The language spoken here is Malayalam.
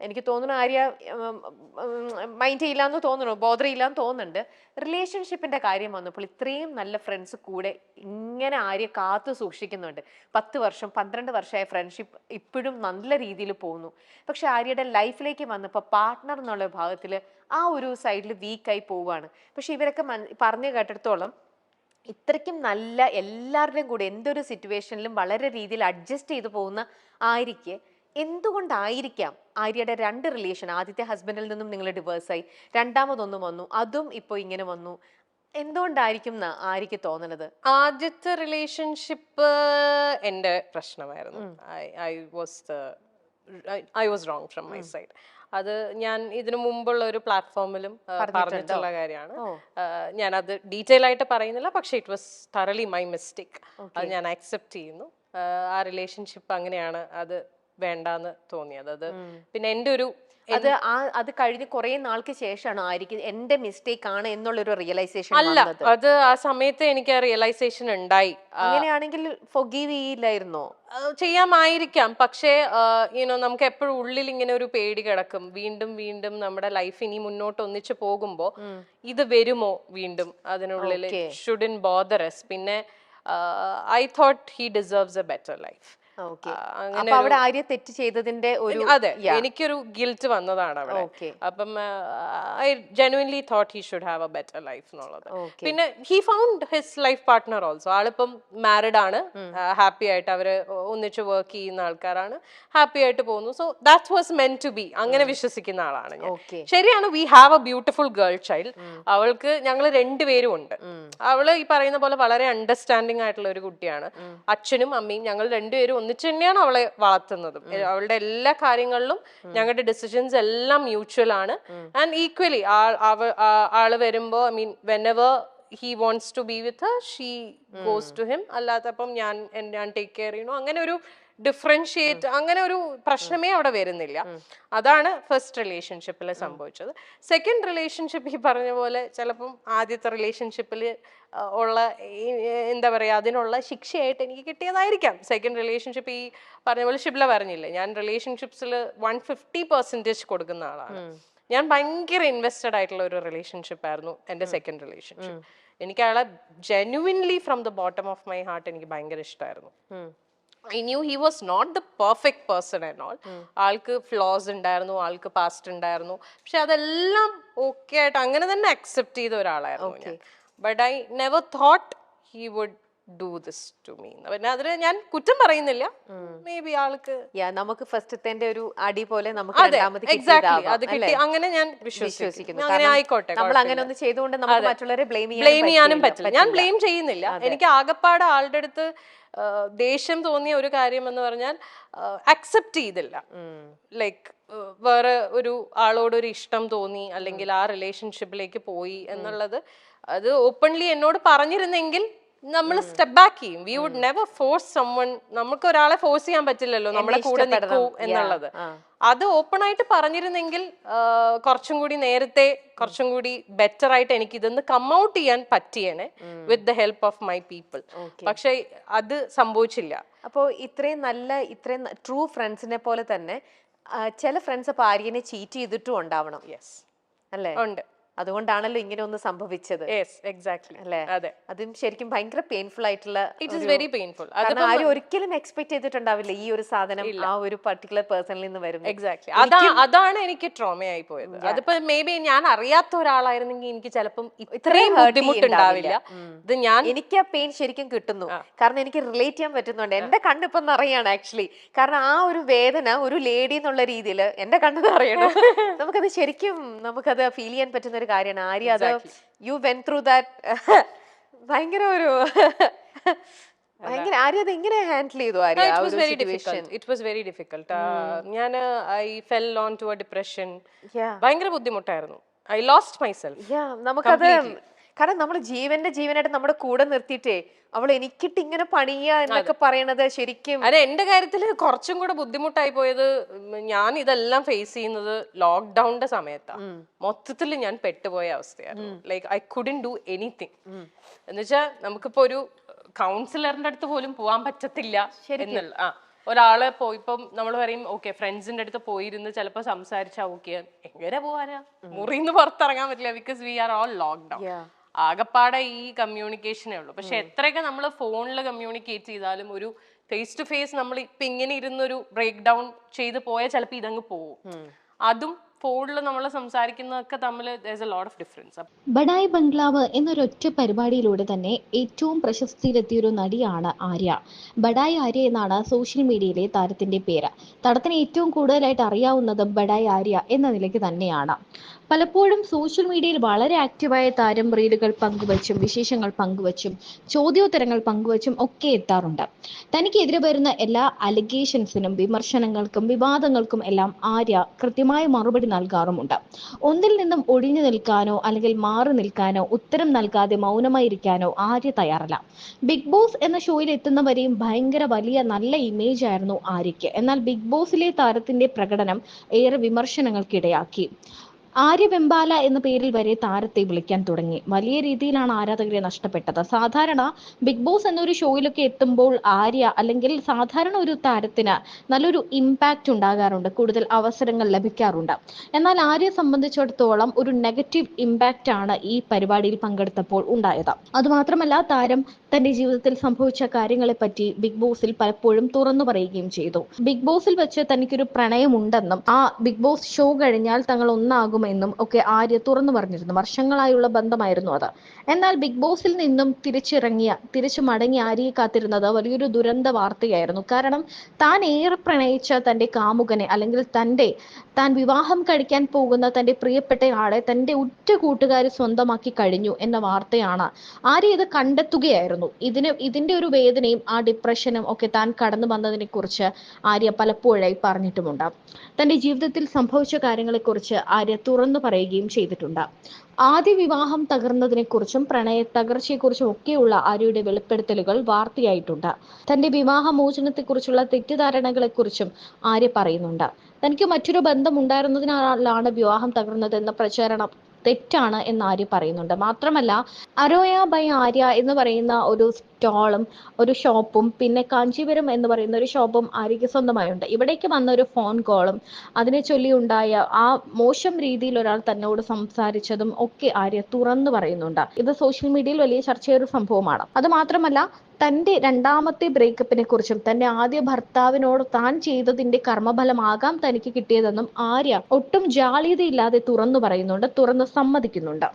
എനിക്ക് തോന്നുന്നു ആര്യ മൈൻഡ് ചെയ്യില്ലാന്ന് തോന്നുന്നു, ബോധർ ചെയ്യില്ലാന്ന് തോന്നുന്നുണ്ട്. റിലേഷൻഷിപ്പിന്റെ കാര്യം വന്നപ്പോൾ ഇത്രയും നല്ല ഫ്രണ്ട്സ് കൂടെ ഇങ്ങനെ ആര്യ കാത്തു സൂക്ഷിക്കുന്നുണ്ട്. 10 വർഷം 12 വർഷമായ ഫ്രണ്ട്ഷിപ്പ് ഇപ്പോഴും നല്ല രീതിയിൽ പോകുന്നു. പക്ഷെ ആര്യയുടെ ലൈഫിലേക്ക് വന്നപ്പോൾ പാർട്ട്ണർ എന്നുള്ള ഭാഗത്തിൽ ആ ഒരു സൈഡിൽ വീക്കായി പോവുകയാണ്. പക്ഷെ ഇവരൊക്കെ പറഞ്ഞു കേട്ടിടത്തോളം ഇത്രയ്ക്കും നല്ല എല്ലാവരുടെയും കൂടെ എന്തൊരു സിറ്റുവേഷനിലും വളരെ രീതിയിൽ അഡ്ജസ്റ്റ് ചെയ്തു പോകുന്ന ആര്യയ്ക്ക് എന്തുകൊണ്ടായിരിക്കാം ആര്യയുടെ 2 റിലേഷൻ, ആദ്യത്തെ ഹസ്ബൻഡിൽ നിന്നും നിങ്ങൾ ഡിവേഴ്സായി, രണ്ടാമതൊന്നും വന്നു, അതും ഇപ്പോൾ ഇങ്ങനെ വന്നു, എന്തുകൊണ്ടായിരിക്കും എന്ന് ആര്യയ്ക്ക് തോന്നണത്? ആദ്യത്തെ റിലേഷൻഷിപ്പ് എന്റെ പ്രശ്നമായിരുന്നു. I was wrong from my side. അത് ഞാൻ ഇതിനു മുമ്പുള്ള ഒരു പ്ലാറ്റ്ഫോമിലും പറഞ്ഞിട്ടുള്ള കാര്യമാണ്. ഞാൻ അത് ഡീറ്റെയിൽ ആയിട്ട് പറയുന്നില്ല, പക്ഷെ ഇറ്റ് വാസ് തറലി മൈ മിസ്റ്റേക്ക്. അത് ഞാൻ അക്സെപ്റ്റ് ചെയ്യുന്നു. ആ റിലേഷൻഷിപ്പ് അങ്ങനെയാണ്, അത് വേണ്ടാന്ന് തോന്നിയത്. അത് പിന്നെ എൻ്റെ ഒരു അത് കഴിഞ്ഞ് കുറെ നാൾക്ക് ശേഷമാണ് ആയിരിക്കും എന്റെ മിസ്റ്റേക്ക് ആണ് എന്നുള്ളൊരു റിയലൈസേഷൻ അല്ല, അത് ആ സമയത്ത് എനിക്ക് ആ റിയലൈസേഷൻ ഉണ്ടായി. അങ്ങനെയാണെങ്കിൽ ഫൊഗീവ് ചെയ്യില്ലായിരുന്നോ? ചെയ്യാമായിരിക്കാം, പക്ഷേ നമുക്ക് എപ്പോഴും ഉള്ളിൽ ഇങ്ങനെ ഒരു പേടി കിടക്കും. വീണ്ടും വീണ്ടും നമ്മുടെ ലൈഫ് ഇനി മുന്നോട്ട് ഒന്നിച്ചു പോകുമ്പോ ഇത് വരുമോ വീണ്ടും അതിനുള്ളിൽ. Shouldn't bother us. പിന്നെ I thought he deserves A better life. അവിടെ ആര്യ തെറ്റ് ചെയ്തതിന്റെ ഒരു അതെ, എനിക്കൊരു ഗിൽറ്റ് വന്നതാണ് അവിടെ. അപ്പം I genuinely thought he should have a better life എന്നുള്ളത്. പിന്നെ he found his life partner also. ആളിപ്പം മാരിഡ് ആണ്, ഹാപ്പി ആയിട്ട് അവര് ഒന്നിച്ച് വർക്ക് ചെയ്യുന്ന ആൾക്കാരാണ്, ഹാപ്പി ആയിട്ട് പോകുന്നു. So that was meant to be. അങ്ങനെ വിശ്വസിക്കുന്ന ആളാണ് ഞാൻ. ശരിയാണ്, we have a beautiful girl child. അവൾക്ക് ഞങ്ങൾ രണ്ടുപേരും ഉണ്ട്. അവള് ഈ പറയുന്ന പോലെ വളരെ അണ്ടർസ്റ്റാൻഡിങ് ആയിട്ടുള്ള ഒരു കുട്ടിയാണ്. അച്ഛനും അമ്മയും ഞങ്ങൾ രണ്ടുപേരും ഒന്നിച്ച് തന്നെയാണ് അവളെ വളർത്തുന്നതും. അവളുടെ എല്ലാ കാര്യങ്ങളിലും ഞങ്ങളുടെ ഡിസിഷൻസ് എല്ലാം മ്യൂച്വൽ ആണ്. ആൻഡ് ഈക്വലി ആള് വരുമ്പോ, I mean whenever he wants to be with her, she goes to him. അല്ലാത്തപ്പം ഞാൻ ടേക്ക് കെയർ ചെയ്യണു. അങ്ങനെ ഒരു ഡിഫറൻഷിയേറ്റ്, അങ്ങനെ ഒരു പ്രശ്നമേ അവിടെ വരുന്നില്ല. അതാണ് ഫസ്റ്റ് റിലേഷൻഷിപ്പിൽ സംഭവിച്ചത്. സെക്കൻഡ് റിലേഷൻഷിപ്പ് ഈ പറഞ്ഞ പോലെ ചിലപ്പം ആദ്യത്തെ റിലേഷൻഷിപ്പിൽ ഉള്ള എന്താ പറയുക, അതിനുള്ള ശിക്ഷയായിട്ട് എനിക്ക് കിട്ടിയതായിരിക്കാം. സെക്കൻഡ് റിലേഷൻഷിപ്പ് ഈ പറഞ്ഞ പോലെ ഷിബ്ല പറഞ്ഞില്ലേ, ഞാൻ റിലേഷൻഷിപ്സിൽ 150% കൊടുക്കുന്ന ആളാണ്. ഞാൻ ഭയങ്കര ഇൻവെസ്റ്റഡ് ആയിട്ടുള്ള ഒരു റിലേഷൻഷിപ്പ് ആയിരുന്നു എൻ്റെ സെക്കൻഡ് റിലേഷൻഷിപ്പ്. എനിക്ക് അയാളെ genuinely from the bottom of my heart എനിക്ക് ഭയങ്കര ഇഷ്ടമായിരുന്നു. I knew he was not the perfect person and all. ആൾക്ക് ഫ്ലോസ് ഉണ്ടായിരുന്നു, ആൾക്ക് പാസ്റ്റ് ഉണ്ടായിരുന്നു, പക്ഷെ അതെല്ലാം ഓക്കെ ആയിട്ട് അങ്ങനെ തന്നെ അക്സെപ്റ്റ് ചെയ്ത ഒരാളായിരുന്നു ഞാൻ. But I never thought he would do this to me. പിന്നെ അതിന് ഞാൻ കുറ്റം പറയുന്നില്ല. മേ ബി ആൾക്ക് നമുക്ക് ഫസ്റ്റത്തെ ഒരു അടി പോലെ നമുക്ക് എക്സാക്ട്ലി അത് കിട്ടി, അങ്ങനെ ഞാൻ വിശ്വസിക്കുന്നു. അങ്ങനെ ആയിക്കോട്ടെ, നമ്മൾ അങ്ങനെ ഒന്ന് ചെയ്തുകൊണ്ട് നമുക്ക് മറ്റുള്ളവരെ ബ്ലെയിം ചെയ്യാനും പറ്റില്ല. ഞാൻ ബ്ലെയിം ചെയ്യുന്നില്ല. എനിക്ക് ആകപ്പാട് ആളുടെ അടുത്ത് ദേഷ്യം തോന്നിയ ഒരു കാര്യം എന്ന് പറഞ്ഞാൽ അക്സെപ്റ്റ് ചെയ്തില്ല. ലൈക്ക് വേറെ ഒരു ആളോടൊരു ഇഷ്ടം തോന്നി, അല്ലെങ്കിൽ ആ റിലേഷൻഷിപ്പിലേക്ക് പോയി എന്നുള്ളത് അത് ഓപ്പൺലി എന്നോട് പറഞ്ഞിരുന്നെങ്കിൽ നമ്മൾ സ്റ്റെപ്പ് ബാക്ക് ചെയ്യും. We would never force someone. നമുക്ക് ഒരാളെ ഫോഴ്സ് ചെയ്യാൻ പറ്റില്ലല്ലോ നമ്മുടെ കൂടെ നിൽക്കൂ എന്നുള്ളത്. അത് ഓപ്പൺ ആയിട്ട് പറഞ്ഞിരുന്നെങ്കിൽ കുറച്ചും കൂടി നേരത്തെ, കുറച്ചും കൂടി ബെറ്റർ ആയിട്ട് എനിക്ക് ഇതൊന്ന് കം ഔട്ട് ചെയ്യാൻ പറ്റിയേനെ with the help of my people. പക്ഷെ അത് സംഭവിച്ചില്ല. അപ്പോൾ ഇത്രയും ട്രൂ ഫ്രണ്ട്സിനെ പോലെ തന്നെ ചില ഫ്രണ്ട്സ് അപ്പൊ ആര്യനെ ചീറ്റ് ചെയ്തിട്ടും ഉണ്ടാവണം. യെസ്, അല്ലേ? ഉണ്ട്. അതുകൊണ്ടാണല്ലോ ഇങ്ങനെ ഒന്ന് സംഭവിച്ചത്. അല്ലേ? അതും ശരിക്കും ഭയങ്കര പെയിൻഫുൾ ആയിട്ടുള്ള, ഇറ്റ് ഈസ് വെരി പെയിൻഫുൾ. ആരും ഒരിക്കലും എക്സ്പെക്ട് ചെയ്തിട്ടുണ്ടാവില്ല ഈ ഒരു സാധനം ആ ഒരു പർട്ടിക്കുലർ പേഴ്സണിൽ നിന്ന് വരും. എക്സാക്ട്ലി, അതാണ് എനിക്ക് ട്രോമയായി പോയത്. അതിപ്പോ മേ ബി ഞാൻ അറിയാത്ത ഒരാളായിരുന്നെങ്കിൽ എനിക്ക് ചിലപ്പം ഇത്രയും ബുദ്ധിമുട്ടുണ്ടാവില്ല. ഇത് എനിക്ക് ആ പെയിൻ ശരിക്കും കിട്ടുന്നു, കാരണം എനിക്ക് റിലേറ്റ് ചെയ്യാൻ പറ്റുന്നുണ്ട്. എന്റെ കണ്ണിപ്പം നിറയാണ് ആക്ച്വലി. കാരണം ആ ഒരു വേദന ഒരു ലേഡി എന്നുള്ള രീതിയിൽ എന്റെ കണ്ണ് നിറയണം. നമുക്കത് ശരിക്കും നമുക്കത് ഫീൽ ചെയ്യാൻ പറ്റുന്ന ഒരു കാര്യമാണ്. ആര്യ അത് യു വെന്റ് ത്രൂ ദാറ്റ്. ഭയങ്കര ഒരു ആര്യ അത് എങ്ങനെ ഹാൻഡിൽ ചെയ്തു? It was very difficult. ഞാൻ I fell on to a depression. ഭയങ്കര ബുദ്ധിമുട്ടായിരുന്നു. I lost myself. നമുക്കത് കാരണം നമ്മൾ ജീവനായിട്ട് നമ്മുടെ കൂടെ നിർത്തിയിട്ടേ അവൾ എനിക്കിട്ട് ഇങ്ങനെ പണിയ എന്നൊക്കെ പറയണത് ശരിക്കും. അതെ, എന്റെ കാര്യത്തിൽ കുറച്ചും കൂടെ ബുദ്ധിമുട്ടായി പോയത്, ഞാൻ ഇതെല്ലാം ഫേസ് ചെയ്യുന്നത് ലോക്ക്ഡൌണിന്റെ സമയത്താണ്. മൊത്തത്തിൽ ഞാൻ പെട്ടുപോയ അവസ്ഥയായിരുന്നു. Like I couldn't do anything. എന്നുവെച്ചാൽ നമുക്കിപ്പോ ഒരു കൗൺസിലറിന്റെ അടുത്ത് പോലും പോവാൻ പറ്റത്തില്ല എന്നുള്ള. ഒരാളെ ഇപ്പം നമ്മൾ പറയും ഓക്കെ ഫ്രണ്ട്സിന്റെ അടുത്ത് പോയിരുന്ന് ചിലപ്പോൾ സംസാരിച്ചാ ഓക്കെ എങ്ങനെ പോവാനാ മുറിന്ന് പുറത്തിറങ്ങാൻ പറ്റില്ല because we are all lockdown. ആകപ്പാടെ ഈ കമ്മ്യൂണിക്കേഷനേ ഉള്ളൂ. പക്ഷെ എത്രയൊക്കെ നമ്മൾ ഫോണിൽ കമ്മ്യൂണിക്കേറ്റ് ചെയ്താലും ഒരു ഫേസ് ടു ഫേസ് നമ്മൾ ഇപ്പൊ ഇങ്ങനെ ഇരുന്നൊരു ബ്രേക്ക് ഡൗൺ ചെയ്ത് പോയാൽ ചിലപ്പോൾ ഇതങ്ങ് പോവും. അതും ഫോണിൽ നമ്മൾ സംസാരിക്കുന്നതൊക്കെ തമ്മിൽ there's a lot of difference. Badai ബംഗ്ലാവ് എന്നൊരൊറ്റ പരിപാടിയിലൂടെ തന്നെ ഏറ്റവും പ്രശസ്തിയിലെത്തിയൊരു നടിയാണ് ആര്യ. ബഡായി ആര്യ എന്നാണ് സോഷ്യൽ മീഡിയയിലെ താരത്തിന്റെ പേര്. താരത്തിന് ഏറ്റവും കൂടുതലായിട്ട് അറിയാവുന്നത് ബഡായി ആര്യ എന്ന നിലയ്ക്ക് തന്നെയാണ്. പലപ്പോഴും സോഷ്യൽ മീഡിയയിൽ വളരെ ആക്റ്റീവായ താരം റീലുകൾ പങ്കുവച്ചും വിശേഷങ്ങൾ പങ്കുവച്ചും ചോദ്യോത്തരങ്ങൾ പങ്കുവച്ചും ഒക്കെ എത്താറുണ്ട്. തനിക്കെതിരെ വരുന്ന എല്ലാ അലിഗേഷൻസിനും വിമർശനങ്ങൾക്കും വിവാദങ്ങൾക്കും എല്ലാം ആര്യ കൃത്യമായ മറുപടി നൽകാറുമുണ്ട്. ഒന്നിൽ നിന്നും ഒഴിഞ്ഞു നിൽക്കാനോ അല്ലെങ്കിൽ മാറി നിൽക്കാനോ ഉത്തരം നൽകാതെ മൗനമായിരിക്കാനോ ആര്യ തയ്യാറല്ല. ബിഗ് ബോസ് എന്ന ഷോയിൽ എത്തുന്നവരെയും ഭയങ്കര വലിയ നല്ല ഇമേജ് ആയിരുന്നു ആര്യയ്ക്ക്. എന്നാൽ ബിഗ് ബോസിലെ താരത്തിന്റെ പ്രകടനം ഏറെ വിമർശനങ്ങൾക്കിടയാക്കി. ആര്യ വെമ്പാല എന്ന പേരിൽ വരെ താരത്തെ വിളിക്കാൻ തുടങ്ങി. വലിയ രീതിയിലാണ് ആരാധകരെ നഷ്ടപ്പെട്ടത്. സാധാരണ ബിഗ് ബോസ് എന്നൊരു ഷോയിലൊക്കെ എത്തുമ്പോൾ ആര്യ അല്ലെങ്കിൽ സാധാരണ ഒരു താരത്തിന് നല്ലൊരു ഇമ്പാക്റ്റ് ഉണ്ടാകാറുണ്ട്, കൂടുതൽ അവസരങ്ങൾ ലഭിക്കാറുണ്ട്. എന്നാൽ ആര്യയെ സംബന്ധിച്ചിടത്തോളം ഒരു നെഗറ്റീവ് ഇമ്പാക്റ്റ് ആണ് ഈ പരിപാടിയിൽ പങ്കെടുത്തപ്പോൾ ഉണ്ടായത്. അതുമാത്രമല്ല താരം തന്റെ ജീവിതത്തിൽ സംഭവിച്ച കാര്യങ്ങളെപ്പറ്റി ബിഗ് ബോസിൽ പലപ്പോഴും തുറന്നു പറയുകയും ചെയ്തു. ബിഗ് ബോസിൽ വെച്ച് തനിക്കൊരു പ്രണയമുണ്ടെന്നും ആ ബിഗ് ബോസ് ഷോ കഴിഞ്ഞാൽ തങ്ങൾ ഒന്നാകുമെന്നും ഒക്കെ ആര്യ തുറന്നു പറഞ്ഞിരുന്നു. വർഷങ്ങളായുള്ള ബന്ധമായിരുന്നു അത്. എന്നാൽ ബിഗ് ബോസിൽ നിന്നും തിരിച്ചു മടങ്ങി ആര്യയെ കാത്തിരുന്നത് വലിയൊരു ദുരന്ത വാർത്തയായിരുന്നു. കാരണം താൻ ഏറെ പ്രണയിച്ച തന്റെ കാമുകനെ അല്ലെങ്കിൽ താൻ വിവാഹം കഴിക്കാൻ പോകുന്ന തന്റെ പ്രിയപ്പെട്ട ആളെ തന്റെ ഉറ്റ കൂട്ടുകാരി സ്വന്തമാക്കി കഴിഞ്ഞു എന്ന വാർത്തയാണ്. ആര്യ ഇത് കണ്ടെത്തുകയായിരുന്നു. ഇതിന്റെ ഒരു വേദനയും ആ ഡിപ്രഷനും ഒക്കെ താൻ കടന്നു വന്നതിനെ കുറിച്ച് ആര്യ പലപ്പോഴായി പറഞ്ഞിട്ടുമുണ്ട്. തന്റെ ജീവിതത്തിൽ സംഭവിച്ച കാര്യങ്ങളെക്കുറിച്ച് ആര്യ തുറന്നു പറയുകയും ചെയ്തിട്ടുണ്ട്. ആദ്യ വിവാഹം തകർന്നതിനെക്കുറിച്ചും പ്രണയ തകർച്ചയെക്കുറിച്ചും ഒക്കെയുള്ള ആര്യയുടെ വെളിപ്പെടുത്തലുകൾ വാർത്തയായിട്ടുണ്ട്. തന്റെ വിവാഹമോചനത്തെക്കുറിച്ചുള്ള തെറ്റിദ്ധാരണകളെക്കുറിച്ചും ആര്യ പറയുന്നുണ്ട്. തനിക്ക് മറ്റൊരു ബന്ധം ഉണ്ടായിരുന്നതിനാലാണ് വിവാഹം തകർന്നതെന്ന പ്രചാരണം തെറ്റാണ് എന്ന് ആര്യ പറയുന്നുണ്ട്. മാത്രമല്ല അരോയ ബൈ ആര്യ എന്ന് പറയുന്ന ഒരു സ്റ്റാളും ഒരു ഷോപ്പും പിന്നെ കാഞ്ചീപുരം എന്ന് പറയുന്ന ഒരു ഷോപ്പും ആര്യയ്ക്ക് സ്വന്തമായുണ്ട്. ഇവിടേക്ക് വന്ന ഒരു ഫോൺ കോളും അതിനെ ചൊല്ലി ഉണ്ടായ ആ മോശം രീതിയിൽ ഒരാൾ തന്നോട് സംസാരിച്ചതും ഒക്കെ ആര്യ തുറന്നു പറയുന്നുണ്ട്. ഇത് സോഷ്യൽ മീഡിയയിൽ വലിയ ചർച്ചയൊരു സംഭവമാണ്. അത് മാത്രമല്ല തന്റെ രണ്ടാമത്തെ ബ്രേക്കപ്പിനെ കുറിച്ചും തന്റെ ആദ്യ ഭർത്താവിനോട് താൻ ചെയ്തതിന്റെ കർമ്മഫലമാകാം തനിക്ക് കിട്ടിയതെന്നും ആര്യ ഒട്ടും ജാള്യതയില്ലാതെ തുറന്നു പറയുന്നുണ്ട്, തുറന്ന് സമ്മതിക്കുന്നുണ്ട്.